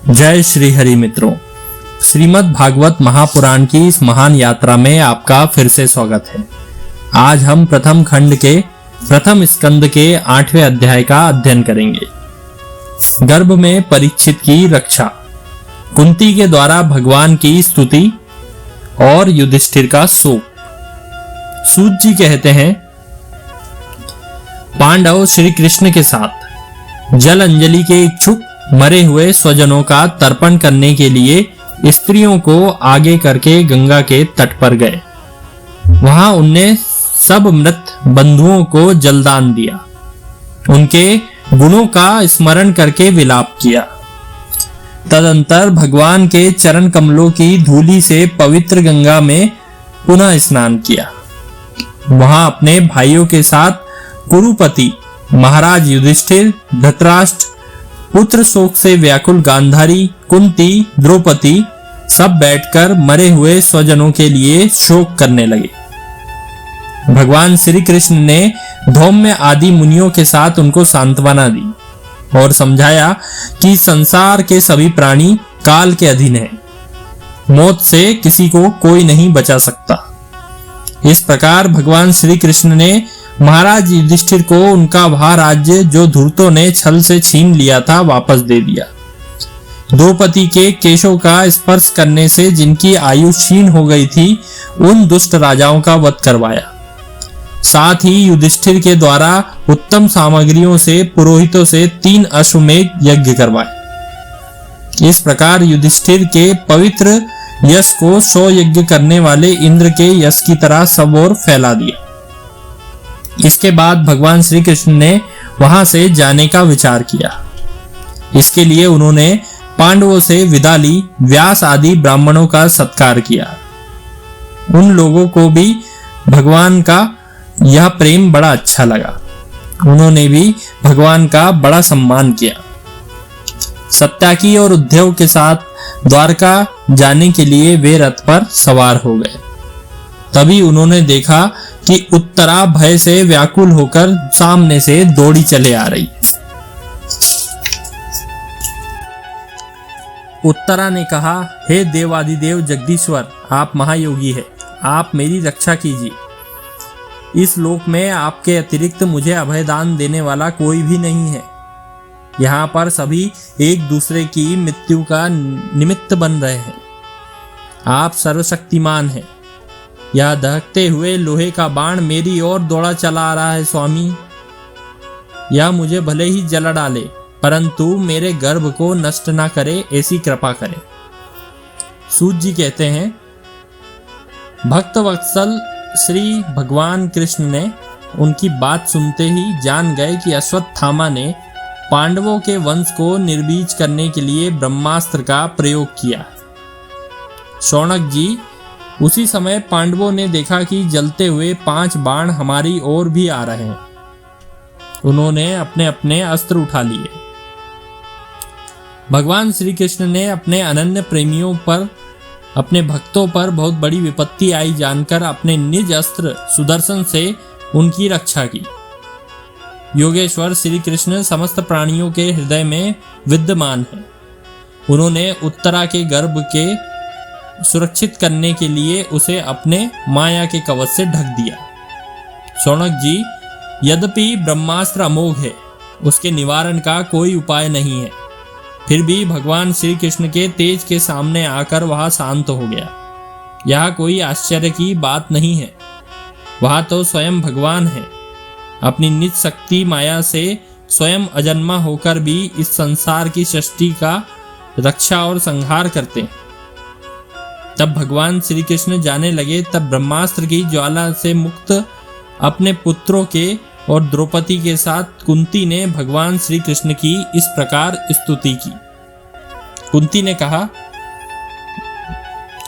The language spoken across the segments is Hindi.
जय श्री हरि मित्रों, श्रीमद् भागवत महापुराण की इस महान यात्रा में आपका फिर से स्वागत है। आज हम प्रथम खंड के प्रथम स्कंद के 8वें अध्याय का अध्ययन करेंगे। गर्भ में परीक्षित की रक्षा, कुंती के द्वारा भगवान की स्तुति और युधिष्ठिर का शोक। सूत जी कहते हैं, पांडव श्री कृष्ण के साथ जल अंजलि के इच्छुक मरे हुए स्वजनों का तर्पण करने के लिए स्त्रियों को आगे करके गंगा के तट पर गए। वहां उनने सब मृत बंधुओं को जलदान दिया, उनके गुणों का स्मरण करके विलाप किया। तदंतर भगवान के चरण कमलों की धूलि से पवित्र गंगा में पुनः स्नान किया। वहां अपने भाइयों के साथ कुरुपति महाराज युधिष्ठिर, धृतराष्ट्र, पुत्र शोक से व्याकुल गांधारी, कुंती, द्रौपदी सब बैठकर मरे हुए स्वजनों के लिए शोक करने लगे। भगवान श्री कृष्ण ने धौम्य आदि मुनियों के साथ उनको सांत्वना दी और समझाया कि संसार के सभी प्राणी काल के अधीन हैं, मौत से किसी को कोई नहीं बचा सकता। इस प्रकार भगवान श्री कृष्ण ने महाराज युधिष्ठिर को उनका वह राज्य जो धूर्तों ने छल से छीन लिया था वापस दे दिया। द्रौपदी के केशों का स्पर्श करने से जिनकी आयु क्षीण हो गई थी, उन दुष्ट राजाओं का वध करवाया। साथ ही युधिष्ठिर के द्वारा उत्तम सामग्रियों से पुरोहितों से 3 अश्वमेध यज्ञ करवाए। इस प्रकार युधिष्ठिर के पवित्र यश को 100 यज्ञ करने वाले इंद्र के यश की तरह सब ओर फैला दिया। इसके बाद भगवान श्री कृष्ण ने वहां से जाने का विचार किया। इसके लिए उन्होंने पांडवों से विदा ली, व्यास आदि ब्राह्मणों का सत्कार किया। उन लोगों को भी भगवान का यह प्रेम बड़ा अच्छा लगा। उन्होंने भी भगवान का बड़ा सम्मान किया। सत्याकी और उद्धव के साथ द्वारका जाने के लिए वे रथ पर सवार हो गए। तभी उन्होंने देखा कि उत्तरा भय से व्याकुल होकर सामने से दौड़ी चले आ रही है। उत्तरा ने कहा, हे देवादिदेव जगदीश्वर, आप महायोगी है, आप मेरी रक्षा कीजिए। इस लोक में आपके अतिरिक्त मुझे अभयदान देने वाला कोई भी नहीं है। यहाँ पर सभी एक दूसरे की मृत्यु का निमित्त बन रहे हैं। आप सर्वशक्तिमान हैं। यह दहकते हुए लोहे का बाण मेरी ओर दौड़ा चला आ रहा है स्वामी। यह मुझे भले ही जला डाले, परंतु मेरे गर्भ को नष्ट ना करे, ऐसी कृपा करे। सूत जी कहते हैं, भक्त वत्सल श्री भगवान कृष्ण ने उनकी बात सुनते ही जान गए कि अश्वत्थामा ने पांडवों के वंश को निर्बीज करने के लिए ब्रह्मास्त्र का प्रयोग किया। शौनक जी, उसी समय पांडवों ने देखा कि जलते हुए 5 बाण हमारी ओर भी आ रहे हैं। उन्होंने अपने अपने अस्त्र उठा लिए। भगवान श्री कृष्ण ने अपने अनन्य प्रेमियों पर, अपने भक्तों पर बहुत बड़ी विपत्ति आई जानकर अपने निज अस्त्र सुदर्शन से उनकी रक्षा की। योगेश्वर श्री कृष्ण समस्त प्राणियों के हृदय में विद्यमान है। उन्होंने उत्तरा के गर्भ के सुरक्षित करने के लिए उसे अपने माया के कवच से ढक दिया। शौनक जी, यद्यपि ब्रह्मास्त्र अमोघ है, उसके निवारण का कोई उपाय नहीं है, फिर भी भगवान श्री कृष्ण के तेज के सामने आकर वह शांत हो गया। यह कोई आश्चर्य की बात नहीं है। वह तो स्वयं भगवान है। अपनी निज शक्ति माया से स्वयं अजन्मा होकर भी इस संसार की सृष्टि का रक्षा और संहार करते हैं। तब भगवान श्री कृष्ण जाने लगे, तब ब्रह्मास्त्र की ज्वाला से मुक्त अपने पुत्रों के और द्रौपदी के साथ कुंती ने भगवान श्री कृष्ण की इस प्रकार स्तुति की। कुंती ने कहा,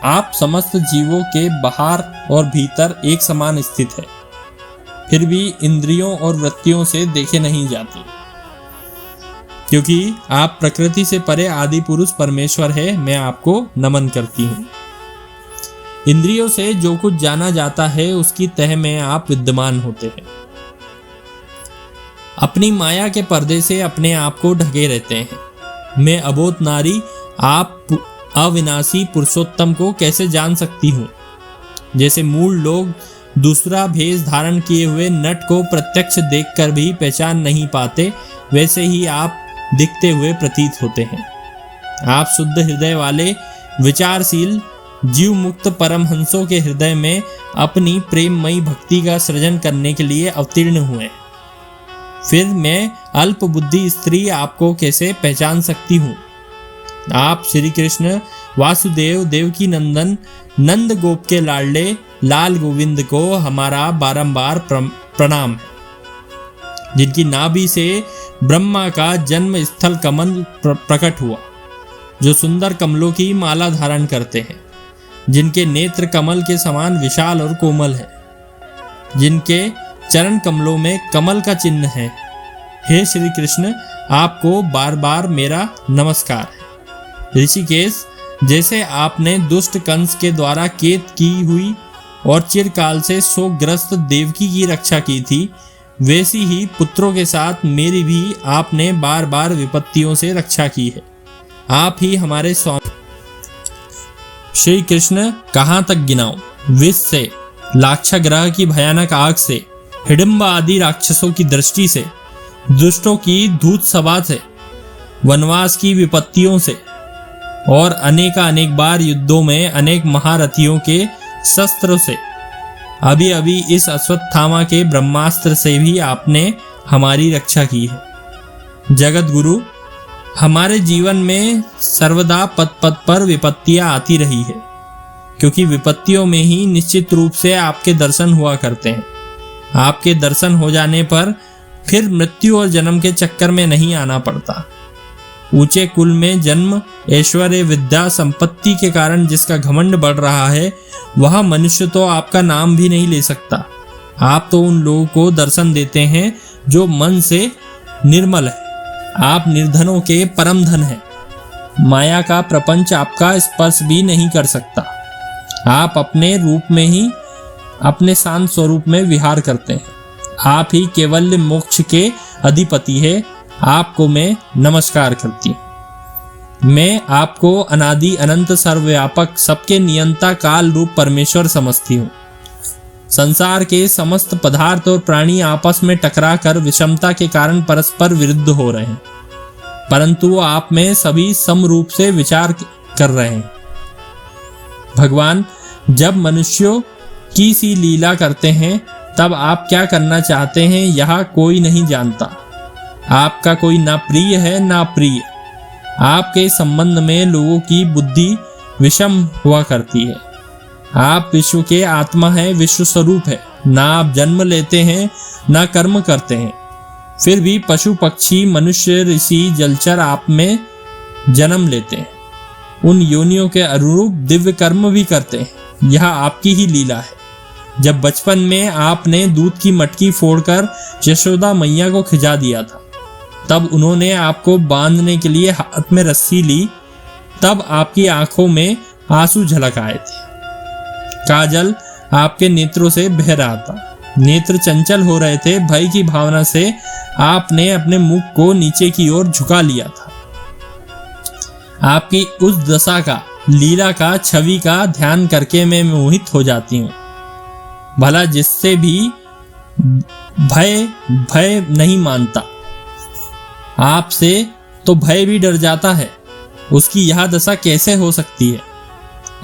आप समस्त जीवों के बाहर और भीतर एक समान स्थित है, फिर भी इंद्रियों और वृत्तियों से देखे नहीं जाते, क्योंकि आप प्रकृति से परे आदि पुरुष परमेश्वर है। मैं आपको नमन करती हूँ। इंद्रियों से जो कुछ जाना जाता है उसकी तह में आप विद्यमान होते हैं। अपनी माया के पर्दे से अपने आप को ढके रहते हैं। मैं अबोध नारी आप अविनाशी पुरुषोत्तम को कैसे जान सकती हूँ? जैसे मूल लोग दूसरा भेष धारण किए हुए नट को प्रत्यक्ष देखकर भी पहचान नहीं पाते, वैसे ही आप दिखते हुए प्रतीत होते हैं। आप शुद्ध हृदय वाले विचारशील जीव मुक्त परमहंसों के हृदय में अपनी प्रेममयी भक्ति का सृजन करने के लिए अवतीर्ण हुए। फिर मैं अल्प बुद्धि स्त्री आपको कैसे पहचान सकती हूँ? आप श्री कृष्ण वासुदेव देवकी नंदन नंद गोप के लाडले लाल गोविंद को हमारा बारंबार प्रणाम है, जिनकी नाभि से ब्रह्मा का जन्म स्थल कमल प्रकट हुआ, जो सुंदर कमलों की माला धारण करते हैं, जिनके नेत्र कमल के समान विशाल और कोमल है, जिनके चरण कमलों में कमल का चिन्ह है। हे श्री कृष्ण, आपको बार बार मेरा नमस्कार है। ऋषिकेश, जैसे आपने दुष्ट कंस के द्वारा कैद की हुई और चिरकाल से शोकग्रस्त देवकी की रक्षा की थी, वैसी ही पुत्रों के साथ मेरी भी आपने बार बार विपत्तियों से रक्षा की है। आप ही हमारे स्वामी। श्री कृष्ण, कहाँ तक गिनाऊं? विष से, लाक्षाग्रह की भयानक आग से, हिडिंबा आदि राक्षसों की दृष्टि से, दुष्टों की धूत सभा से, वनवास की विपत्तियों से और अनेक बार युद्धों में अनेक महारथियों के शस्त्रों से, अभी अभी इस अश्वत्थामा के ब्रह्मास्त्र से भी आपने हमारी रक्षा की है। जगत गुरु, हमारे जीवन में सर्वदा पद पद पर विपत्तियां आती रही है, क्योंकि विपत्तियों में ही निश्चित रूप से आपके दर्शन हुआ करते हैं। आपके दर्शन हो जाने पर फिर मृत्यु और जन्म के चक्कर में नहीं आना पड़ता। ऊंचे कुल में जन्म, ऐश्वर्य, विद्या, संपत्ति के कारण जिसका घमंड बढ़ रहा है, वह मनुष्य तो आपका नाम भी नहीं ले सकता। आप तो उन लोगों को दर्शन देते हैं जो मन से निर्मल है। आप निर्धनों के परम धन हैं। माया का प्रपंच आपका स्पर्श भी नहीं कर सकता। आप अपने रूप में ही अपने शांत स्वरूप में विहार करते हैं। आप ही केवल मोक्ष के अधिपति है। आपको मैं नमस्कार करती हूँ। मैं आपको अनादि अनंत सर्वव्यापक सबके नियंता काल रूप परमेश्वर समझती हूँ। संसार के समस्त पदार्थ और प्राणी आपस में टकराकर विषमता के कारण परस्पर विरुद्ध हो रहे हैं, परंतु आप में सभी सम रूप से विचार कर रहे हैं। भगवान, जब मनुष्यों की सी लीला करते हैं, तब आप क्या करना चाहते हैं यह कोई नहीं जानता। आपका कोई ना प्रिय है ना प्रिय। आपके संबंध में लोगों की बुद्धि विषम हुआ करती है। आप विश्व के आत्मा है, विश्व स्वरूप है। ना आप जन्म लेते हैं ना कर्म करते हैं, फिर भी पशु पक्षी मनुष्य ऋषि जलचर आप में जन्म लेते हैं। उन योनियों के अनुरूप दिव्य कर्म भी करते हैं। यह आपकी ही लीला है। जब बचपन में आपने दूध की मटकी फोड़कर यशोदा मैया को खिजा दिया था, तब उन्होंने आपको बांधने के लिए हाथ में रस्सी ली। तब आपकी आंखों में आंसू झलक आए थे। काजल आपके नेत्रों से बह रहा था। नेत्र चंचल हो रहे थे। भय की भावना से आपने अपने मुख को नीचे की ओर झुका लिया था। आपकी उस दशा का, लीला का, छवि का ध्यान करके मैं मोहित हो जाती हूँ। भला जिससे भी भय नहीं मानता, आपसे तो भय भी डर जाता है, उसकी यह दशा कैसे हो सकती है?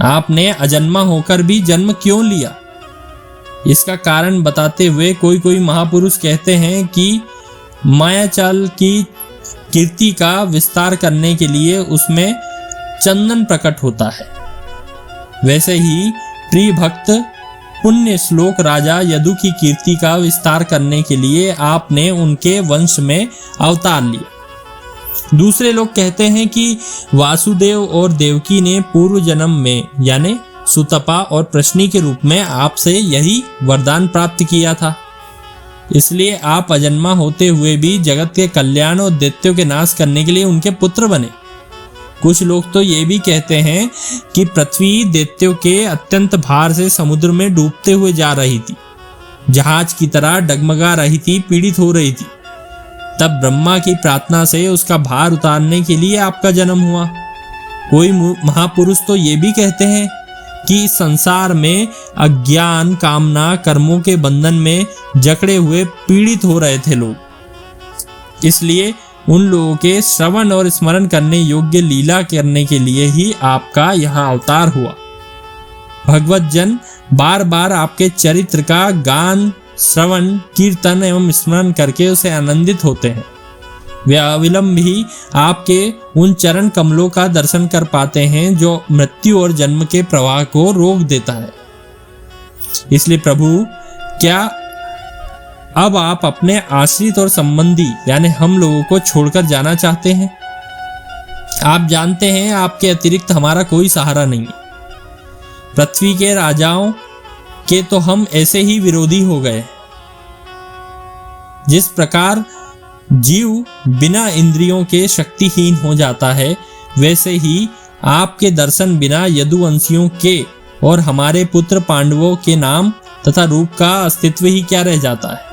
आपने अजन्मा होकर भी जन्म क्यों लिया? इसका कारण बताते हुए कोई महापुरुष कहते हैं कि मायाचाल की कीर्ति का विस्तार करने के लिए उसमें चंदन प्रकट होता है। वैसे ही प्रिय भक्त पुण्य श्लोक राजा यदु की कीर्ति का विस्तार करने के लिए आपने उनके वंश में अवतार लिया। दूसरे लोग कहते हैं कि वासुदेव और देवकी ने पूर्व जन्म में यानी सुतपा और प्रश्नी के रूप में आपसे यही वरदान प्राप्त किया था, इसलिए आप अजन्मा होते हुए भी जगत के कल्याण और दैत्यों के नाश करने के लिए उनके पुत्र बने। कुछ लोग तो ये भी कहते हैं कि पृथ्वी दैत्यों के अत्यंत भार से समुद्र में डूबते हुए जा रही थी, जहाज की तरह डगमगा रही थी, पीड़ित हो रही थी। तब ब्रह्मा की प्रार्थना से उसका भार उतारने के लिए आपका जन्म हुआ। कोई महापुरुष तो ये भी कहते हैं कि संसार में अज्ञान कामना कर्मों के बंधन में जकड़े हुए पीड़ित हो रहे थे लोग, इसलिए उन लोगों के श्रवण और स्मरण करने योग्य लीला करने के लिए ही आपका यहाँ अवतार हुआ। भगवत जन बार बार आपके चरित्र का गान श्रवण कीर्तन एवं स्मरण करके उसे आनंदित होते हैं। वे अविलंब ही आपके उन चरण कमलों का दर्शन कर पाते हैं जो मृत्यु और जन्म के प्रवाह को रोक देता है। इसलिए प्रभु, क्या अब आप अपने आश्रित और संबंधी यानी हम लोगों को छोड़कर जाना चाहते हैं? आप जानते हैं आपके अतिरिक्त हमारा कोई सहारा नहीं है। पृथ्वी के राजाओं के तो हम ऐसे ही विरोधी हो गए। जिस प्रकार जीव बिना इंद्रियों के शक्तिहीन हो जाता है, वैसे ही आपके दर्शन बिना यदुवंशियों के और हमारे पुत्र पांडवों के नाम तथा रूप का अस्तित्व ही क्या रह जाता है।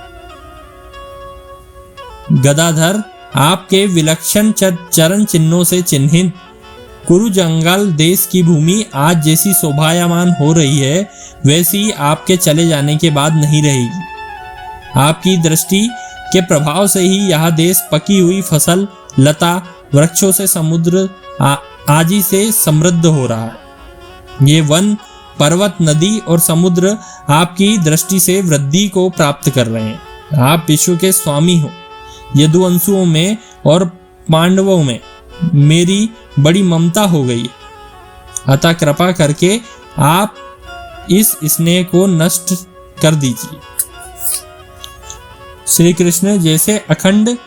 गदाधर, आपके विलक्षण चरण चिन्हों से चिन्हित कुरु जंगल देश की भूमि आज जैसी शोभायमान हो रही है, वैसी आपके चले जाने के बाद नहीं रहेगी। आपकी दृष्टि के प्रभाव से ही यह देश पकी हुई फसल, लता, वृक्षों से समुद्र आदि से समृद्ध हो रहा है। ये वन, पर्वत, नदी और समुद्र आपकी दृष्टि से वृद्धि को प्राप्त कर रहे हैं। आप विश्व के स्वामी हो। यदुवंशुओं में और पांडवों में मेरी बड़ी ममता हो गई, अतः कृपा करके आप इस स्नेह को नष्ट कर दीजिए। श्री कृष्ण, जैसे अखंड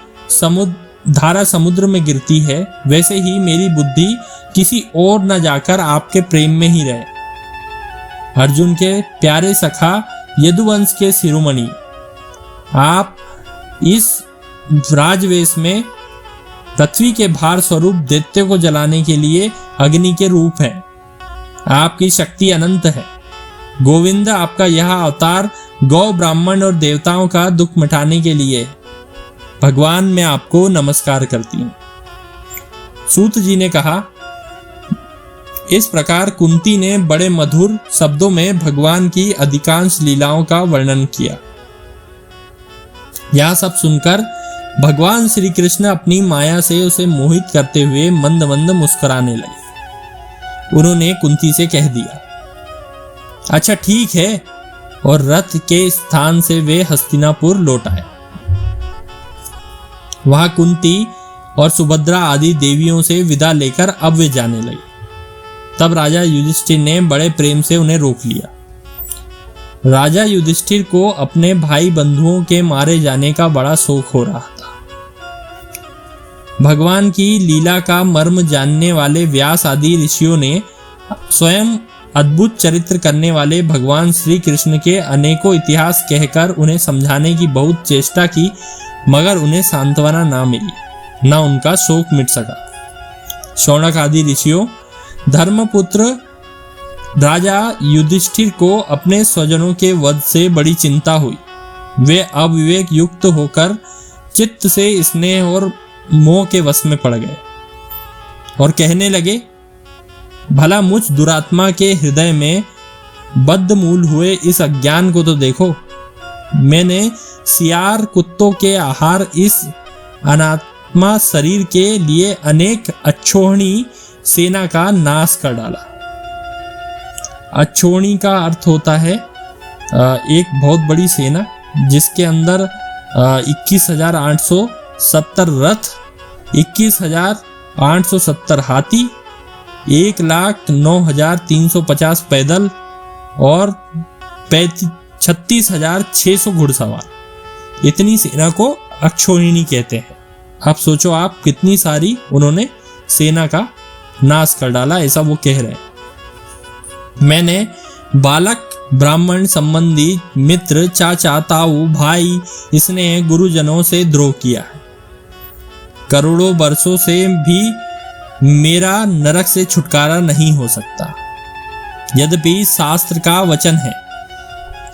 धारा समुद्र में गिरती है, वैसे ही मेरी बुद्धि किसी और न जाकर आपके प्रेम में ही रहे। अर्जुन के प्यारे सखा, यदुवंश के शिरोमणि, आप इस राजवेश में पृथ्वी के भार स्वरूप दैत्य को जलाने के लिए अग्नि के रूप हैं। आपकी शक्ति अनंत है। गोविंद, आपका यह अवतार गौ, ब्राह्मण और देवताओं का दुख मिटाने के लिए। भगवान, मैं आपको नमस्कार करती हूँ। सूत जी ने कहा, इस प्रकार कुंती ने बड़े मधुर शब्दों में भगवान की अधिकांश लीलाओं का वर्णन किया। यह सब सुनकर भगवान श्री कृष्ण अपनी माया से उसे मोहित करते हुए मंद मंद मुस्कुराने लगे। उन्होंने कुंती से कह दिया, अच्छा ठीक है, और रथ के स्थान से वे हस्तिनापुर लौट आए। वहां कुंती और सुभद्रा आदि देवियों से विदा लेकर अब वे जाने लगे। तब राजा युधिष्ठिर ने बड़े प्रेम से उन्हें रोक लिया। राजा युधिष्ठिर को अपने भाई बंधुओं के मारे जाने का बड़ा शौक हो रहा था। भगवान की लीला का मर्म जानने वाले व्यास आदि ऋषियों ने स्वयं अद्भुत चरित्र करने वाले भगवान श्री कृष्ण के अनेकों इतिहास कहकर उन्हें समझाने की बहुत चेष्टा की, मगर उन्हें सांत्वना ना मिली, ना उनका शोक मिट सका। शौनक आदि ऋषियों, धर्मपुत्र राजा युधिष्ठिर को अपने स्वजनों के वध से बड़ी चिंता हुई। वे अविवेक युक्त होकर चित्त से स्नेह और मोह के वश में पड़ गए और कहने लगे, भला मुझ दुरात्मा के हृदय में बद्धमूल हुए इस अज्ञान को तो देखो। मैंने सियार कुत्तों के आहार इस अनात्मा शरीर के लिए अनेक अच्छोहणी सेना का नाश कर डाला। अच्छोहणी का अर्थ होता है एक बहुत बड़ी सेना, जिसके अंदर 21,870 रथ, 21,870 हाथी, 1,09,350 पैदल और 36,600 घुड़सवार, इतनी सेना को अक्षोहिणी कहते हैं। आप सोचो, आप कितनी सारी उन्होंने सेना का नाश कर डाला, ऐसा वो कह रहे हैं। मैंने बालक, ब्राह्मण, संबंधी, मित्र, चाचा, ताऊ, भाई, इसने गुरुजनों से द्रोह किया है। करोड़ों वर्षों से भी मेरा नरक से छुटकारा नहीं हो सकता। यद्यपि शास्त्र का वचन है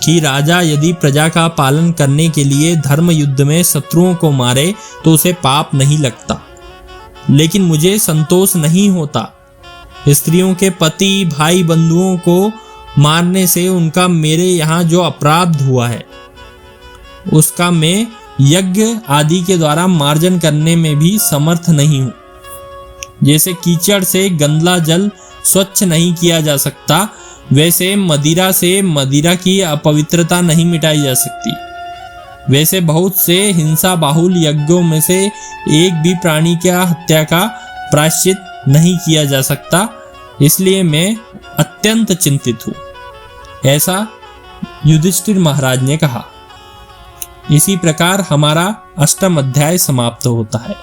कि राजा यदि प्रजा का पालन करने के लिए धर्म युद्ध में शत्रुओं को मारे तो उसे पाप नहीं लगता, लेकिन मुझे संतोष नहीं होता स्त्रियों के पति भाई बंधुओं को मारने से उनका मेरे यहाँ जो अपराध हुआ है उसका मैं यज्ञ आदि के द्वारा मार्जन करने में भी समर्थ नहीं हूँ। जैसे कीचड़ से गंदला जल स्वच्छ नहीं किया जा सकता, वैसे मदिरा से मदिरा की अपवित्रता नहीं मिटाई जा सकती। वैसे बहुत से हिंसा बाहुल यज्ञों में से एक भी प्राणी की हत्या का प्रायश्चित नहीं किया जा सकता, इसलिए मैं अत्यंत चिंतित हूँ, ऐसा युधिष्ठिर महाराज ने कहा। इसी प्रकार हमारा 8वां अध्याय समाप्त होता है।